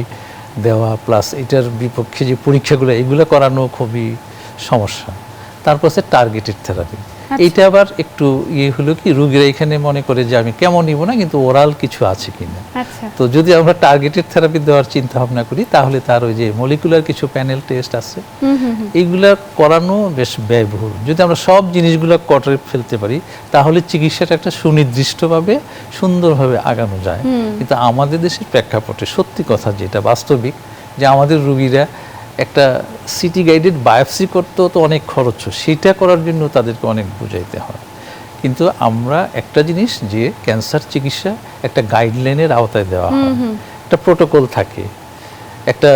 দেওয়া প্লাস এটার বিপক্ষে যে পরীক্ষাগুলো এগুলো করানো খুবই সমস্যা। তারপর হচ্ছে টার্গেটেড থেরাপি। এইটা আবার একটু হলো কি, রোগীরা এখানে মনে করে যে আমি কেমন নিব না, কিন্তু ওরাল কিছু আছে কিনা। তো যদি আমরা টার্গেটেড থেরাপি দেওয়ার চিন্তা ভাবনা করি তাহলে তার ওই যে মলিকুলার কিছু প্যানেল টেস্ট আছে, এইগুলা করানো বেশ ব্যয়বহুল। যদি আমরা সব জিনিসগুলো করে ফেলতে পারি তাহলে চিকিৎসাটা একটা সুনির্দিষ্টভাবে সুন্দরভাবে আগানো যায়। কিন্তু আমাদের দেশের প্রেক্ষাপটে সত্যি কথা যেটা বাস্তবিক, যে আমাদের রোগীরা একটা সিটি গাইডেড বায়োপসি করতেও তো অনেক খরচ, সেটা করার জন্য তাদেরকে অনেক বুঝাইতে হয়। কিন্তু আমরা একটা জিনিস, যে ক্যান্সার চিকিৎসা একটা গাইডলাইনের আওতায় দেওয়া হয়, একটা প্রোটোকল থাকে। একটা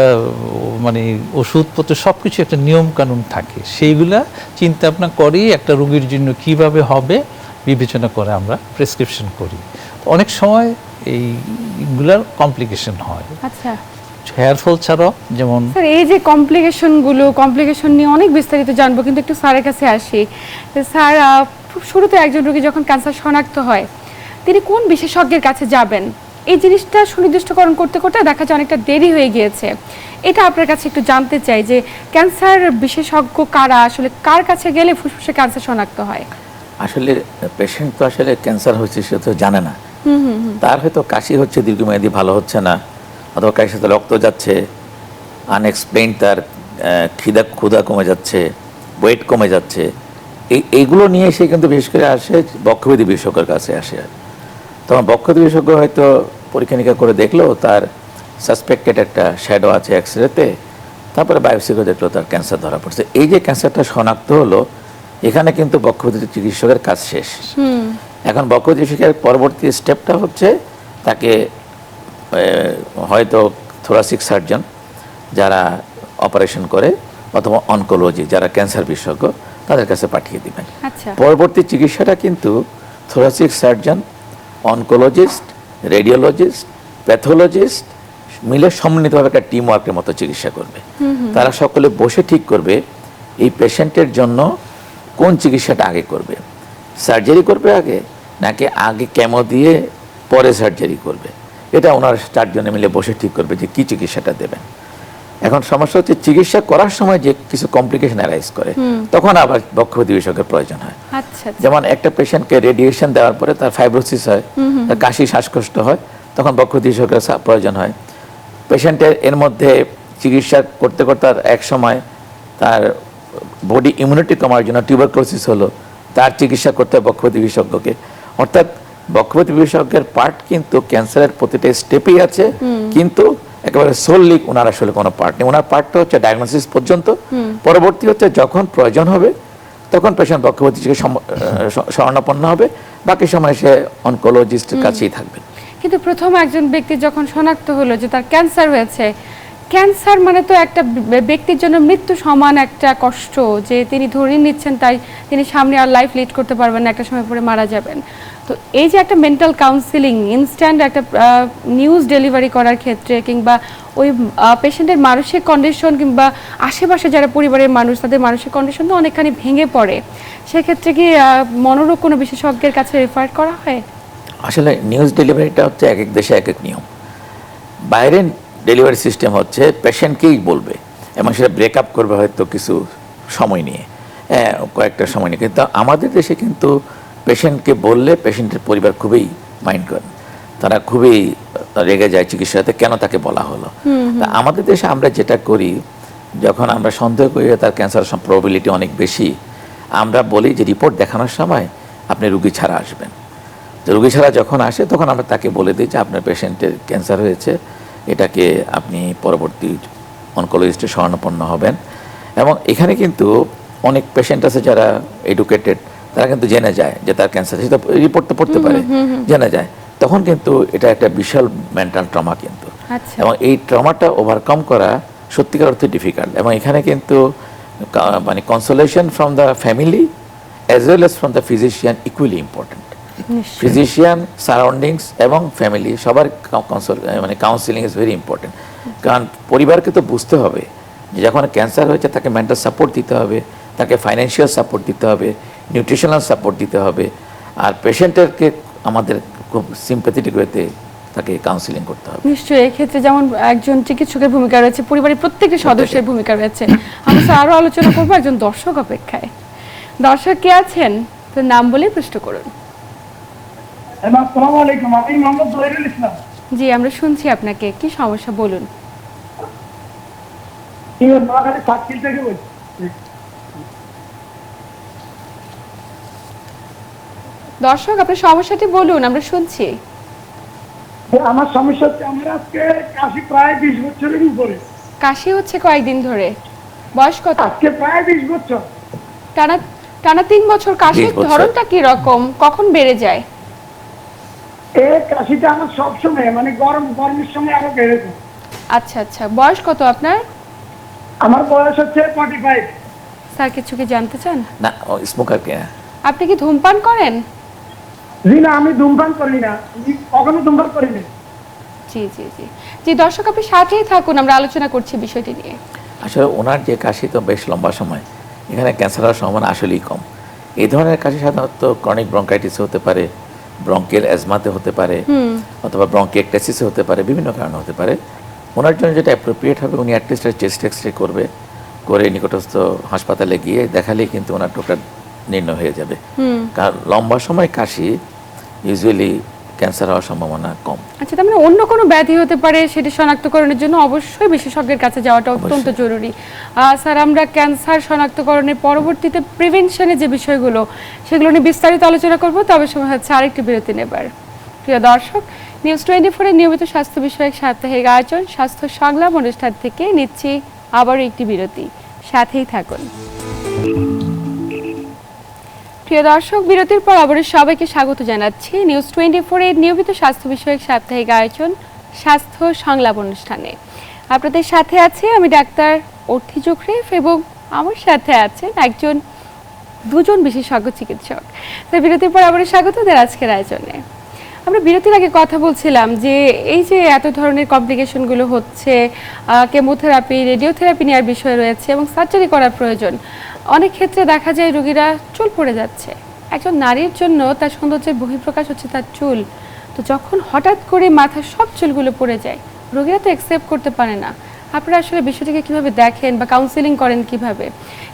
মানে ওষুধপত্র সব কিছু একটা নিয়ম কানুন থাকে, সেইগুলা চিন্তা ভাবনা করেই একটা রোগীর জন্য কিভাবে হবে বিবেচনা করে আমরা প্রেসক্রিপশন করি। অনেক সময় এইগুলার কমপ্লিকেশন হয়। আচ্ছা হেয়ার ফল ছাড়াও যেমন স্যার, এই যে কমপ্লিকেশন নিয়ে অনেক বিস্তারিত জানবো, কিন্তু একটু স্যারের কাছে আসি। স্যার, খুব শুরুতে একজন রোগী যখন ক্যান্সার শনাক্ত হয়, তিনি কোন বিশেষজ্ঞের কাছে যাবেন, এই জিনিসটা সুনির্দিষ্টকরণ করতে করতে দেখা যায় অনেকটা দেরি হয়ে গিয়েছে। এটা আপনার কাছে একটু জানতে চাই যে ক্যান্সার বিশেষজ্ঞ কারা, আসলে কার কাছে গেলে ফুসফুসে ক্যান্সার শনাক্ত হয়? আসলে পেশেন্ট তো আসলে ক্যান্সার হচ্ছে সে তো জানে না। তার হয়তো কাশি হচ্ছে দীর্ঘমেয়াদী, ভালো হচ্ছে না, অথবা কাশির সাথে রক্ত যাচ্ছে, আনএক্সপ্লেইন তার ক্ষুধা কমে যাচ্ছে, ওয়েট কমে যাচ্ছে, এইগুলো নিয়ে সে কিন্তু বিশেষ করে আসে বক্ষব্যাধি বিশেষজ্ঞের কাছে আসে। তখন বক্ষব্যাধি বিশেষজ্ঞ হয়তো পরীক্ষা নিরীক্ষা করে দেখলো তার সাসপেক্টেড একটা শ্যাডো আছে এক্সরেতে, তারপরে বায়োপসি করে দেখলো তার ক্যান্সার ধরা পড়ছে। এই যে ক্যান্সারটা শনাক্ত হলো, এখানে কিন্তু বক্ষব্যাধি চিকিৎসকের কাজ শেষ। এখন বক্ষব্যাধি চিকিৎসকের পরবর্তী স্টেপটা হচ্ছে তাকে হয়তো থোরাসিক সার্জন যারা অপারেশন করে, অথবা অনকোলজি যারা ক্যান্সার বিশেষজ্ঞ, তাদের কাছে পাঠিয়ে দিবেন। আচ্ছা, পরবর্তী চিকিৎসাটা কিন্তু thoracic surgeon, oncologist, radiologist, pathologist মিলে সম্মিলিতভাবে একটা টিম ওয়ার্কের মতো চিকিৎসা করবে। তারা সকলে বসে ঠিক করবে এই পেশেন্টের জন্য কোন চিকিৎসাটা আগে করবে, সার্জারি করবে আগে নাকি আগে কেমো দিয়ে পরে সার্জারি করবে। এটা ওনার 4 জনে মিলে বসে ঠিক করবে যে কি চিকিৎসাটা দেবেন। এখন সমস্যা হচ্ছে চিকিৎসা করার সময় যে কিছু কমপ্লিকেশন অ্যারাইজ করে, তখন আবার বক্ষব্যাধি বিশেষজ্ঞের প্রয়োজন হয়। আচ্ছা, যেমন একটা পেশেন্টকে রেডিয়েশন দেওয়ার পরে তার ফাইব্রোসিস হয়, তার কাশি শ্বাসকষ্ট হয়, তখন বক্ষব্যাধি বিশেষজ্ঞের প্রয়োজন হয়। পেশেন্টের এর মধ্যে চিকিৎসা করতে করতে এক সময় তার বডি ইমিউনিটি কমার জন্য টিউবারক্লোসিস হলো, তার চিকিৎসা করতে হয় বক্ষব্যাধি বিশেষজ্ঞকে। অর্থাৎ বক্ষব্যাধি বিশেষজ্ঞের পার্ট কিন্তু ক্যান্সারের প্রতিটা স্টেপেই আছে, কিন্তু একেবারে সোললি ওনার আসলে কোনো পার্ট নেই। ওনার পার্টটা হচ্ছে ডায়াগনোসিস পর্যন্ত, পরবর্তী হচ্ছে যখন প্রয়োজন হবে তখন পেশেন্ট বক্ষব্যাধি থেকে শরণাপন্ন হবে, বাকি সময় সে অনকোলজিস্টের কাছেই থাকবে। কিন্তু প্রথম একজন ব্যক্তি যখন শনাক্ত হলো যে তার ক্যান্সার হয়েছে, ক্যান্সার মানে তো একটা ব্যক্তির জন্য মৃত্যু সমান একটা কষ্ট, যে তিনি ধরে নিচ্ছেন তাই তিনি সামনে আর লাইফ লিড করতে পারবেন না, একটা সময় পরে মারা যাবেন। তো এই যে একটা মেন্টাল কাউন্সিলিং, ইনস্ট্যান্ট একটা নিউজ ডেলিভারি করার ক্ষেত্রে, কিংবা ওই পেশেন্টের মানসিক কন্ডিশন, কিংবা আশেপাশে যারা পরিবারের মানুষ তাদের মানসিক কন্ডিশন তো অনেকখানি ভেঙে পড়ে, সেক্ষেত্রে কি মনোরোগ কোনো বিশেষজ্ঞের কাছে রেফার করা হয়? আসলে নিউজ ডেলিভারিটা হচ্ছে এক এক দেশে এক এক নিয়ম। বাইরের ডেলিভারি সিস্টেম হচ্ছে পেশেন্টকেই বলবে, এবং সেটা ব্রেকআপ করবে হয়তো কিছু সময় নিয়ে, কয়েকটা সময় নিয়ে। কিন্তু আমাদের দেশে কিন্তু পেশেন্টকে বললে পেশেন্টের পরিবার খুবই মাইন্ড করেন, তারা খুবই রেগে যায় চিকিৎসাতে, কেন তাকে বলা হলো। তা আমাদের দেশে আমরা যেটা করি, যখন আমরা সন্দেহ করি তার ক্যান্সার প্রবাবিলিটি অনেক বেশি, আমরা বলি যে রিপোর্ট দেখানোর সময় আপনি রুগী ছাড়া আসবেন। তো রুগী ছাড়া যখন আসে তখন আমরা তাকে বলে দিই যে আপনার পেশেন্টের ক্যান্সার হয়েছে, এটাকে আপনি পরবর্তী অনকোলজিস্টে শরণাপন্ন হবেন। এবং এখানে কিন্তু অনেক পেশেন্ট আছে যারা এডুকেটেড, তারা কিন্তু জেনে যায় যে তার ক্যান্সার, সেটা রিপোর্ট তো পড়তে পারে, জেনে যায়, তখন কিন্তু এটা একটা বিশাল মেন্টাল ট্রমা কিন্তু। এবং এই ট্রমাটা ওভারকাম করা সত্যিকার অর্থে ডিফিকাল্ট। এবং এখানে কিন্তু মানে consolation from the family as well as from the physician equally important. Physician, surroundings এবং ফ্যামিলি সবার মানে কাউন্সিলিং ইজ ভেরি ইম্পর্টেন্ট। কারণ পরিবারকে তো বুঝতে হবে যে যখন ক্যান্সার হয়েছে তাকে মেন্টাল সাপোর্ট দিতে হবে, তাকে ফাইন্যান্সিয়াল সাপোর্ট দিতে হবে, নিউট্রিশনাল সাপোর্ট দিতে হবে, আর পেশেন্টেরকে আমাদের খুব সিম্প্যাথেটিক ওয়েতে তাকে কাউন্সিলিং করতে হবে। নিশ্চয়ই এক্ষেত্রে যেমন একজন চিকিৎসকের ভূমিকা রয়েছে, পরিবারের প্রত্যেকটি সদস্যের ভূমিকা রয়েছে। আমরা আরও আলোচনা করবো একজন দর্শক অপেক্ষায়। দর্শক কে আছেন, তার নাম বলে প্রশ্ন করুন। আসসালামু আলাইকুম, আমি মোহাম্মদ জহিরুল ইসলাম। জি, আমরা শুনছি আপনাকে, কি সমস্যা বলুন। নোয়াখালী সাতক্ষীর থেকে বলছি। দর্শক আপনার সমস্যাটি বলুন, আমরা শুনছি। আমার সমস্যা হচ্ছে আমার আজকে কাশি প্রায় 20 বছরের উপরে। কাশি হচ্ছে কয়েকদিন ধরে, বয়স কত? আজকে প্রায় 20 বছর। টানা 3 বছর। কাশির ধরনটা কি রকম, কখন বেড়ে যায়? এই কাশিটা আমার সবসময়, মানে গরমের সময় আরো বেড়ে যায়। আচ্ছা আচ্ছা, বয়স কত আপনার? আমার বয়স হচ্ছে 45। স্যার কিছু কি জানতে চান? না, স্মোকার কে? আপনি কি ধূমপান করেন? জি না, আমি ধূমপান করি না, আমি কখনো ধূমপান করিনি। জি জি জি জি, দর্শক আপনি সাথেই থাকুন, আমরা আলোচনা করছি বিষয়টি নিয়ে। আসলে ওনার যে কাশি তো বেশ লম্বা সময়, এখানে ক্যান্সার হওয়ার সম্ভাবনা আসলেই কম। এই ধরনের কাশি সাধারণত ক্রনিক ব্রঙ্কাইটিসে হতে পারে, ব্রঙ্কিয়াল অ্যাজমাতে হতে পারে, অথবা ব্রঙ্কিয়েকটাসিসে হতে পারে, বিভিন্ন কারণে হতে পারে। ওনার জন্য যেটা অ্যাপ্রোপ্রিয়েট হবে, উনি অ্যাটলিস্ট চেস্ট এক্সরে করবে, করে নিকটস্থ হাসপাতালে গিয়ে দেখালেই কিন্তু ওনার টোটাল নির্ণয় হয়ে যাবে। কারণ লম্বা সময় কাশি ইউজুয়ালি ক্যান্সার হওয়ার সম্ভাবনা কম। আচ্ছা, তার মানে অন্য কোনো ব্যাধি হতে পারে, সেটি শনাক্তকরণের জন্য অবশ্যই বিশেষজ্ঞের কাছে যাওয়াটা অত্যন্ত জরুরি। স্যার, আমরা ক্যান্সার শনাক্তকরণের পরবর্তীতে প্রিভেনশনের যে বিষয়গুলো, সেগুলো নিয়ে বিস্তারিত আলোচনা করব, তবে সময় হচ্ছে আরেকটি বিরতি নেবার। প্রিয় দর্শক, নিউজ 24 এর নিয়মিত স্বাস্থ্য বিষয়ক সাপ্তাহিক আয়োজন স্বাস্থ্য সংলাপ অনুষ্ঠান থেকে নিচ্ছি আবারও একটি বিরতি, সাথেই থাকুন। প্রিয় দর্শক, বিরতির পর আবারও সবাইকে স্বাগত জানাচ্ছি নিউজ 24 এর নিয়মিত স্বাস্থ্য বিষয়ক সাপ্তাহিক আয়োজন স্বাস্থ্য সংলাপ অনুষ্ঠানে। আপনাদের সাথে আছি আমি ডাক্তার অর্থি চোখরিফ, এবং আমার সাথে আছেন দুজন বিশেষজ্ঞ চিকিৎসক। তো বিরতির পর আবারও স্বাগত দেন আজকের আয়োজনে। আমরা বিরতির আগে কথা বলছিলাম যে এই যে এত ধরনের কমপ্লিকেশনগুলো হচ্ছে, কেমোথেরাপি, রেডিওথেরাপি নেওয়ার বিষয় রয়েছে এবং সার্জারি করার প্রয়োজন। অনেক ক্ষেত্রে দেখা যায় রোগীরা চুল পড়ে যাচ্ছে। একজন নারীর জন্য তার সৌন্দর্যের বহিঃপ্রকাশ হচ্ছে তার চুল। তো যখন হঠাৎ করে মাথার সব চুলগুলো পড়ে যায়, রোগীরা তো অ্যাকসেপ্ট করতে পারে না। আপনারা আসলে বিষয়টিকে কীভাবে দেখেন বা কাউন্সিলিং করেন কিভাবে?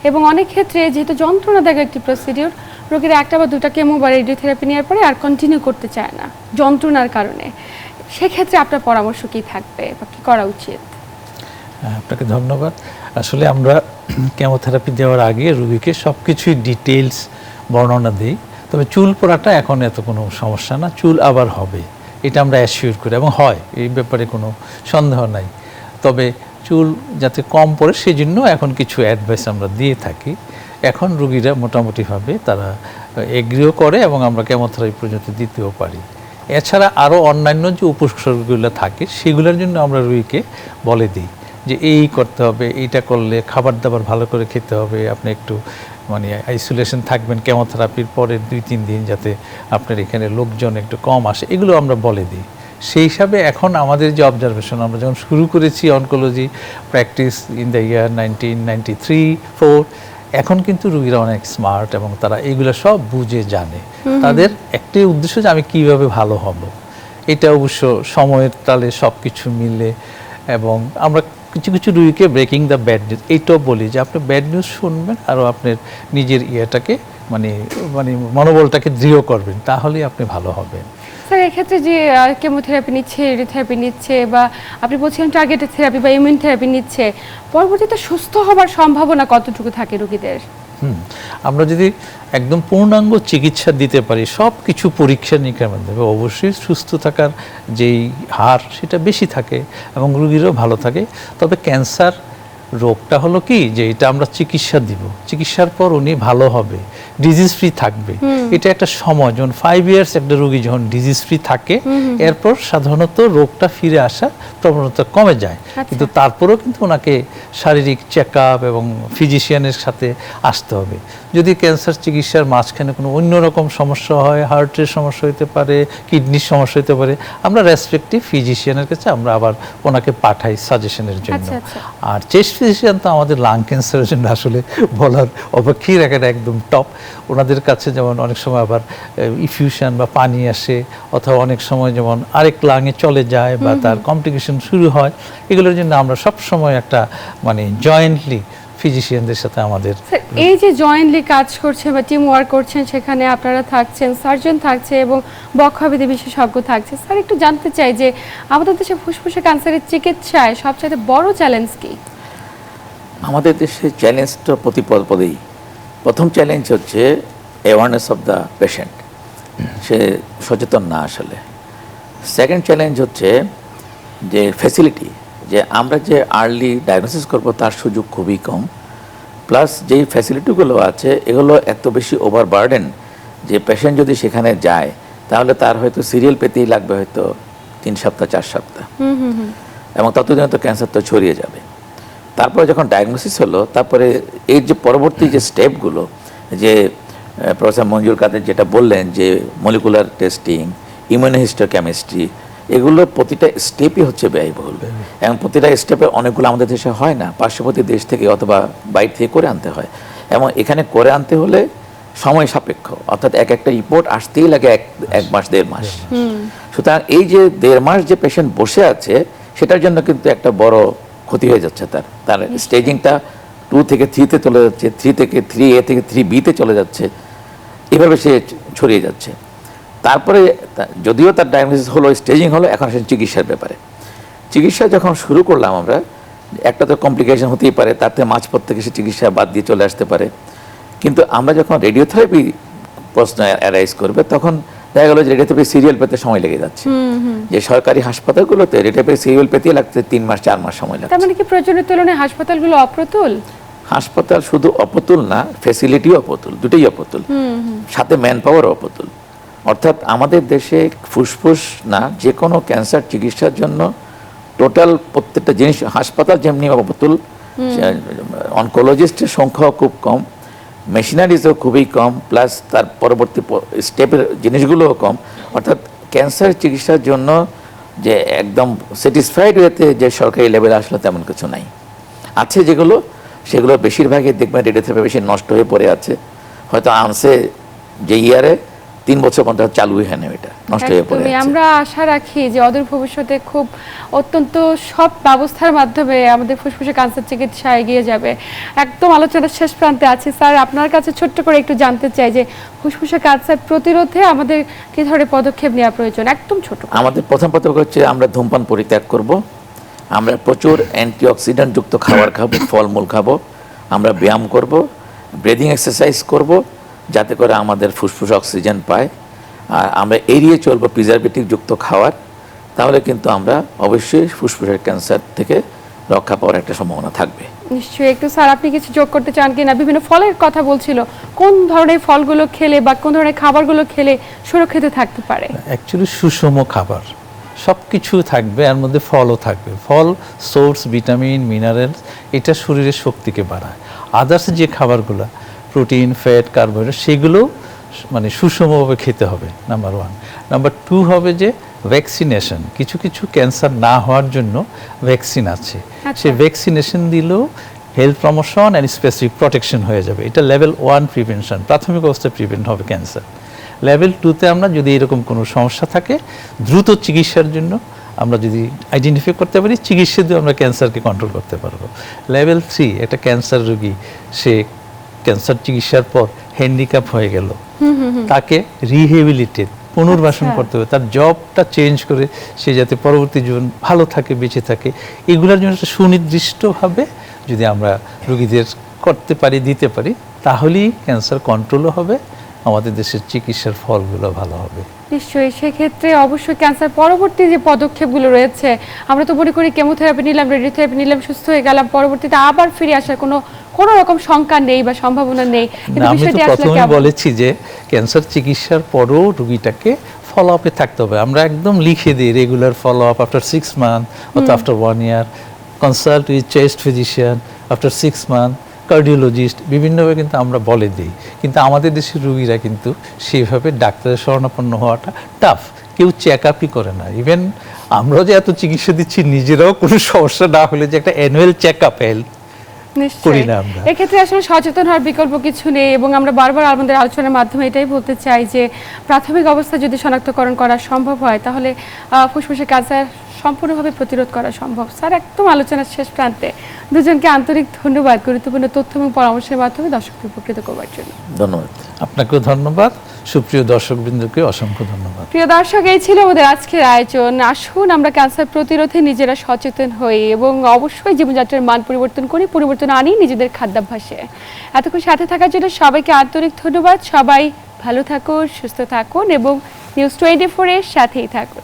এবং অনেক ক্ষেত্রে যেহেতু যন্ত্রণাদায়ক একটি প্রসিডিউর, রোগীরা একটা বা দুটা কেমো বা রেডিওথেরাপি নেওয়ার পরে আর কন্টিনিউ করতে চায় না যন্ত্রণার কারণে। সেক্ষেত্রে আপনার পরামর্শ কী থাকবে বা কী করা উচিত? আপনাকে ধন্যবাদ। আসলে আমরা কেমোথেরাপি দেওয়ার আগে রোগীকে সব কিছুই ডিটেলস বর্ণনা দিই। তবে চুল পড়াটা এখন এত কোনো সমস্যা না, চুল আবার হবে এটা আমরা অ্যাসিওর করি, এবং হয়, এই ব্যাপারে কোনো সন্দেহ নাই। তবে চুল যাতে কম পড়ে সেজন্য এখন কিছু অ্যাডভাইস আমরা দিয়ে থাকি। এখন রোগীরা মোটামুটিভাবে তারা এগ্রিও করে এবং আমরা কেমোথেরাপি পর্যন্ত দিতেও পারি। এছাড়া আরও অন্যান্য যে উপসর্গগুলো থাকে সেগুলোর জন্য আমরা রোগীকে বলে দিই যে এই করতে হবে, এইটা করলে খাবার দাবার ভালো করে খেতে হবে, আপনি একটু মানে আইসোলেশন থাকবেন কেমোথেরাপির পরের 2-3 দিন, যাতে আপনার এখানে লোকজন একটু কম আসে, এগুলো আমরা বলে দিই। সেই হিসাবে এখন আমাদের যে অবজারভেশন, আমরা যখন শুরু করেছি oncology practice in the year 1993-4, এখন কিন্তু রোগীরা অনেক স্মার্ট এবং তারা এইগুলো সব বুঝে জানে। তাদের একটাই উদ্দেশ্য যে আমি কীভাবে ভালো হব। এটা অবশ্য সময়ের তালে সব কিছু মিলে, এবং আমরা কিছু কিছু রোগীকে ব্রেকিং দ্য ব্যাড নিউজ এইটাও বলি যে আপনি ব্যাড নিউজ শুনবেন, আরও আপনার নিজের ইয়েটাকে মানে মানে মনোবলটাকে দৃঢ় করবেন, তাহলেই আপনি ভালো হবেন। স্যার, এক্ষেত্রে যে কেমোথেরাপি নিচ্ছে, রেডিওথেরাপি নিচ্ছে, বা আপনি বলছিলেন টার্গেটেড থেরাপি বা ইমিউন থেরাপি নিচ্ছে, পরবর্তীতে সুস্থ হবার সম্ভাবনা কতটুকু থাকে রোগীদের? আমরা যদি একদম পূর্ণাঙ্গ চিকিৎসা দিতে পারি, সব কিছু পরীক্ষা নিরীক্ষার মাধ্যমে, অবশ্যই সুস্থ থাকার যেই হার সেটা বেশি থাকে এবং রোগীরও ভালো থাকে। তবে ক্যান্সার রোগটা হলো কি, যে এটা আমরা চিকিৎসা দিব, চিকিৎসার পর উনি ভালো হবে, ডিজিজ ফ্রি থাকবে। এটা একটা সময়, যেমন 5 ইয়ার্স একটা রোগী যখন ডিজিজ ফ্রি থাকে, এরপর সাধারণত রোগটা ফিরে আসার প্রবণতা কমে যায়। কিন্তু তারপরেও কিন্তু ওনাকে শারীরিক চেক আপ এবং ফিজিশিয়ানের সাথে আসতে হবে। যদি ক্যান্সার চিকিৎসার মাঝখানে কোনো অন্যরকম সমস্যা হয়, হার্টের সমস্যা হতে পারে, কিডনির সমস্যা হতে পারে, আমরা রেসপেক্টিভ ফিজিশিয়ানের কাছে আমরা আবার ওনাকে পাঠাই সাজেশনের জন্য। আর চেস্ট ফিজিশিয়ান তো আমাদের লাং ক্যান্সারের জন্য আসলে বলার অপেক্ষাই রাখেন, একদম টপ। ওনাদের কাছে যেমন অনেক সময় আবার ইফিউশন বা পানি আসে, অথবা অনেক সময় যেমন আরেক লাঙে চলে যায় বা তার কমপ্লিকেশন শুরু হয়, এগুলোর জন্য আমরা সব সময় একটা মানে জয়েন্টলি ফিজিশিয়ানদের সাথে আমাদের এই যে জয়েন্টলি কাজ করছে বা টিম ওয়ার্ক করছেন, সেখানে আপনারা থাকছেন, সার্জন থাকছে এবং বক্ষবিধি বিশেষজ্ঞ থাকছে। স্যার, একটু জানতে চাই যে আমাদের দেশে ফুসফুসে ক্যান্সারের চিকিৎসায় সবচেয়ে বড় চ্যালেঞ্জ কি? আমাদের দেশে চ্যালেঞ্জটা প্রতি পদেই। প্রথম চ্যালেঞ্জ হচ্ছে অ্যাওয়ারনেস অফ দ্য পেশেন্ট, সে সচেতন না আসলে। সেকেন্ড চ্যালেঞ্জ হচ্ছে যে ফ্যাসিলিটি, যে আমরা যে আর্লি ডায়াগনোসিস করব তার সুযোগ খুবই কম, প্লাস যেই ফ্যাসিলিটিগুলো আছে এগুলো এত বেশি ওভারবার্ডেন যে পেশেন্ট যদি সেখানে যায় তাহলে তার হয়তো সিরিয়াল পেতেই লাগবে হয়তো 3 সপ্তাহ 4 সপ্তাহ। এবং ততদিনে তো ক্যান্সার তো ছড়িয়ে যাবে। তারপরে যখন ডায়াগনোসিস হলো, তারপরে এর যে পরবর্তী যে স্টেপগুলো, যে প্রফেসর মঞ্জুর কাদের যেটা বললেন যে মলিকুলার টেস্টিং, ইমিউনোহিস্টোকেমিস্ট্রি, এগুলোর প্রতিটা স্টেপই হচ্ছে ব্যয়বহুল এবং প্রতিটা স্টেপে অনেকগুলো আমাদের দেশে হয় না, পার্শ্ববর্তী দেশ থেকে অথবা বাইরে থেকে করে আনতে হয় এবং এখানে করে আনতে হলে সময় সাপেক্ষ, অর্থাৎ একটা রিপোর্ট আসতেই লাগে এক মাস 1.5 মাস। সুতরাং এই যে 1.5 মাস যে পেশেন্ট বসে আছে সেটার জন্য কিন্তু একটা বড় ক্ষতি হয়ে যাচ্ছে, তার স্টেজিংটা 2 থেকে 3-তে চলে যাচ্ছে, 3 থেকে 3A থেকে 3B-তে চলে যাচ্ছে, এভাবে সে ছড়িয়ে যাচ্ছে। তারপরে যদিও তার ডায়াগনোসিস হলো, স্টেজিং হলো, এখন আসেন চিকিৎসার ব্যাপারে। চিকিৎসা যখন শুরু করলাম আমরা, একটা তো কমপ্লিকেশন হতেই পারে, তাতে মাঝপথ থেকে সে চিকিৎসা বাদ দিয়ে চলে আসতে পারে, কিন্তু আমরা যখন রেডিওথেরাপি প্রশ্ন অ্যারাইজ করবে তখন দেখা গেল যে রেডিওথেরাপি সিরিয়াল পেতে সময় লেগে যাচ্ছে। যে সরকারি হাসপাতালগুলোতে রেডিওথেরাপি সিরিয়াল পেতে লাগছে 3 মাস 4 মাস সময় লাগছে। তার মানে কি প্রয়োজনের তুলনায় হাসপাতালগুলো অপ্রতুল? হাসপাতাল শুধু অপ্রতুল না, ফ্যাসিলিটিও অপ্রতুল, দুটোই অপ্রতুল, সাথে ম্যান পাওয়ারও অপ্রতুল। অর্থাৎ আমাদের দেশে ফুসফুস না, যে কোনো ক্যান্সার চিকিৎসার জন্য টোটাল প্রত্যেকটা জিনিস, হাসপাতাল যেমনি অপ্রতুল, অনকোলজিস্টের সংখ্যাও খুব কম, মেশিনারিজও খুবই কম, প্লাস তার পরবর্তী স্টেপের জিনিসগুলোও কম। অর্থাৎ ক্যান্সার চিকিৎসার জন্য যে একদম স্যাটিসফাইড ওয়েতে যে সরকারি লেভেলে আসলে তেমন কিছু নাই। আছে যেগুলো, সেগুলো বেশিরভাগই দেখবেন রেডিওথেরাপি বেশি নষ্ট হয়ে পড়ে আছে, হয়তো আনছে যে ইয়ারে 3 বছর পর্যন্ত চালু হয় না, এটা নষ্ট হয়ে পড়ে আছে। আমরা আশা রাখি যে অদূর ভবিষ্যতে খুব অত্যন্ত সব ব্যবস্থার মাধ্যমে আমাদের ফুসফুসে ক্যান্সার চিকিৎসা এগিয়ে যাবে। একদম আলোচনার শেষ প্রান্তে আছি স্যার, আপনার কাছে ছোট্ট করে একটু জানতে চাই যে ফুসফুসে ক্যান্সার প্রতিরোধে আমাদের কি ধরনের পদক্ষেপ নেওয়া প্রয়োজন, একদম ছোট। আমাদের প্রথম পদক্ষেপ হচ্ছে আমরা ধূমপান পরিত্যাগ করব, আমরা প্রচুর অ্যান্টিঅক্সিডেন্ট যুক্ত খাবার খাবো, ফলমূল খাবো, আমরা ব্যায়াম করব, ব্রিদিং এক্সারসাইজ করব, যাতে করে আমাদের ফুসফুস অক্সিজেন পায়, আর আমরা এড়িয়ে চলবো প্রিজারভেটিভ যুক্ত খাওয়ার। তাহলে কিন্তু আমরা অবশ্যই ফুসফুসের ক্যান্সার থেকে রক্ষা পাওয়ার একটা সম্ভাবনা থাকবে। নিশ্চয়ই। একটু স্যার আপনি কিছু যোগ করতে চান কিনা? বিভিন্ন ফলের কথা বলছিল, কোন ধরনের ফলগুলো খেলে বা কোন ধরনের খাবারগুলো খেলে সুরক্ষিত থাকতে পারে? অ্যাকচুয়ালি সুষম খাবার সব কিছু থাকবে, এর মধ্যে ফলও থাকবে। ফল সোর্স ভিটামিন, মিনারেলস, এটা শরীরের শক্তিকে বাড়ায়। আদার্স যে খাবারগুলো প্রোটিন, ফ্যাট, কার্বোহাইড্রেট, সেগুলো মানে সুষমভাবে খেতে হবে, নাম্বার 1। নাম্বার 2 হবে যে ভ্যাকসিনেশন। কিছু কিছু ক্যান্সার না হওয়ার জন্য ভ্যাকসিন আছে, সেই ভ্যাকসিনেশন দিলেও health promotion and specific protection হয়ে যাবে। এটা লেভেল 1 প্রিভেনশন, প্রাথমিক অবস্থায় প্রিভেন্ট হবে ক্যান্সার। লেভেল 2-তে আমরা যদি এরকম কোনো সমস্যা থাকে, দ্রুত চিকিৎসার জন্য আমরা যদি আইডেন্টিফাই করতে পারি, চিকিৎসা দিয়ে আমরা ক্যান্সারকে কন্ট্রোল করতে পারবো। লেভেল 3, একটা ক্যান্সার রোগী, সে ক্যান্সার চিকিৎসার পর হ্যান্ডিক্যাপ হয়ে গেল, তাকে রিহেবিলিটেট, পুনর্বাসন করতে হবে, তার জবটা চেঞ্জ করে সে যাতে পরবর্তী জীবন ভালো থাকে, বেঁচে থাকে। এগুলোর জন্য সুনির্দিষ্টভাবে যদি আমরা রোগীদের করতে পারি, দিতে পারি, তাহলেই ক্যান্সার কন্ট্রোলও হবে, আমাদের দেশের চিকিৎসার ফলগুলো ভালো হবে। নিশ্চয়ই। সেক্ষেত্রে অবশ্যই ক্যান্সার পরবর্তী যে পদক্ষেপগুলো রয়েছে, আমরা তো মনে করি কেমোথেরাপি নিলাম, রেডিওথেরাপি নিলাম, সুস্থ হয়ে গেলাম, পরবর্তীতে আবার ফিরে আসার কোনো রকম শঙ্কা নেই বা সম্ভাবনা নেই। আমি তো প্রথমেই বলেছি যে ক্যান্সার চিকিৎসার পরও রোগীটাকে ফলো আপে থাকতে হবে। আমরা একদম লিখে দিই regular follow up after 6 month অথবা after 1 year, consult with chest physician after 6 month, cardiologist, বিভিন্নভাবে কিন্তু আমরা বলে দিই। কিন্তু আমাদের দেশের রোগীরা কিন্তু সেইভাবে ডাক্তারের শরণাপন্ন হওয়াটা টাফ, কেউ চেক আপই করে না। ইভেন আমরাও যে এত চিকিৎসা দিচ্ছি, নিজেরাও কোনো সমস্যা না হলে যে একটা অ্যানুয়াল চেক আপ হেলথ করি না আমরা। এক্ষেত্রে আসলে সচেতন হওয়ার বিকল্প কিছু নেই, এবং আমরা বারবার আমাদের আলোচনার মাধ্যমে এটাই বলতে চাই যে প্রাথমিক অবস্থায় যদি শনাক্তকরণ করা সম্ভব হয়, তাহলে ফুসফুসের ক্যান্সার সম্পূর্ণভাবে প্রতিরোধ করা সম্ভব। স্যার, একদম আলোচনার শেষ প্রান্তে দুজনকে আন্তরিক ধন্যবাদ গুরুত্বপূর্ণ তথ্য এবং পরামর্শের মাধ্যমে দর্শকদের উপকৃত করবার জন্য। ধন্যবাদ। আপনাকেও ধন্যবাদ, সুপ্রিয় দর্শকবৃন্দকে অসংখ্য ধন্যবাদ। প্রিয় দর্শক, এই ছিল আমাদের আজকের আয়োজন। আসুন আমরা ক্যান্সার প্রতিরোধে নিজেরা সচেতন হই এবং অবশ্যই জীবনযাত্রার মান পরিবর্তন করি, পরিবর্তন আনি নিজেদের খাদ্যাভ্যাসে। এতক্ষণ সাথে থাকার জন্য সবাইকে আন্তরিক ধন্যবাদ। সবাই ভালো থাকুন, সুস্থ থাকুন এবং নিউজ 24 এর সাথেই থাকুন।